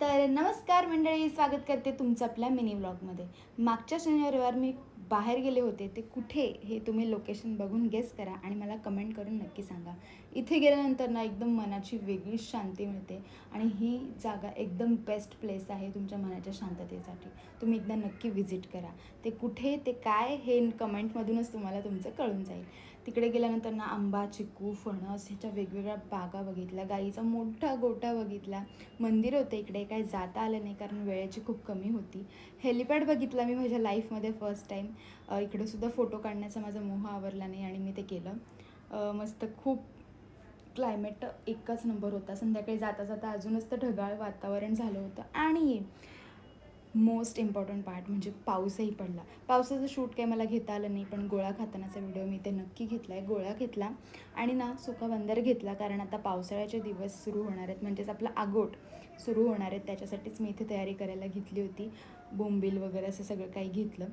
तर नमस्कार मंडळी, स्वागत करते तुमचं आपल्या मिनी व्लॉगमध्ये. मागच्या शनिवार मी बाहेर गेले होते, ते कुठे हे तुम्ही लोकेशन बघून गेस करा आणि मला कमेंट करून नक्की सांगा. इथे गेल्यानंतर ना एकदम मनाची वेगळीच शांती मिळते आणि ही जागा एकदम बेस्ट प्लेस आहे तुमच्या मनाच्या शांततेसाठी. तुम्ही एकदा नक्की व्हिजिट करा. ते कुठे, ते काय, हे कमेंटमधूनच तुम्हाला तुमचं कळून जाईल. तिकडे गेल्यानंतर ना आंबा, चिकू, फणस ह्याच्या वेगवेगळ्या बागा बघितल्या, गाईचा मोठा गोठा बघितला, मंदिर होते इकडे, काही जाता आलं नाही कारण वेळेची खूप कमी होती. हेलिपॅड बघितला मी माझ्या लाईफमध्ये फर्स्ट टाईम. इकडेसुद्धा फोटो काढण्याचा माझा मोह आवरला नाही आणि मी ते केलं. मस्त खूप क्लायमेट एकच नंबर होता. संध्याकाळी जाता जाता अजूनच तर ढगाळ वातावरण झालं होतं आणि मोस्ट इम्पॉर्टंट पार्ट म्हणजे पाऊसही पडला. पावसाचं शूट काही मला घेता आलं नाही, पण गोळा खातानाचा व्हिडिओ मी ते नक्की घेतला आहे. गोळा घेतला आणि ना सुका बंदर घेतला, कारण आता पावसाळ्याचे दिवस सुरू होणार आहेत, म्हणजेच आपलं आगोट सुरू होणार आहेत. त्याच्यासाठीच मी इथे तयारी करायला घेतली होती. बोंबील वगैरे असं सगळं काही घेतलं.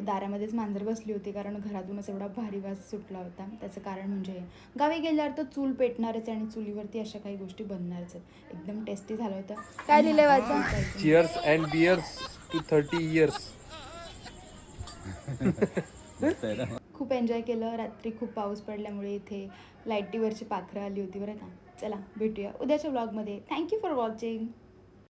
दारामध्येच मांजर बसली होती, कारण घरातूनच एवढा भारी वास सुटला होता. त्याचं कारण म्हणजे गावी गेल्यावर तर चूल पेटणारच आणि चुलीवरती अशा काही गोष्टी बनणारच आहेत. एकदम टेस्टी झालं होतं. काय लिहिलंय वाचा? Cheers and beers to 30 years. खूप एन्जॉय केलं. रात्री खूप पाऊस पडल्यामुळे इथे लाईटीवरची पाखरं आली होती बरं का. चला भेटूया उद्याच्या व्लॉगमध्ये. Thank you for watching.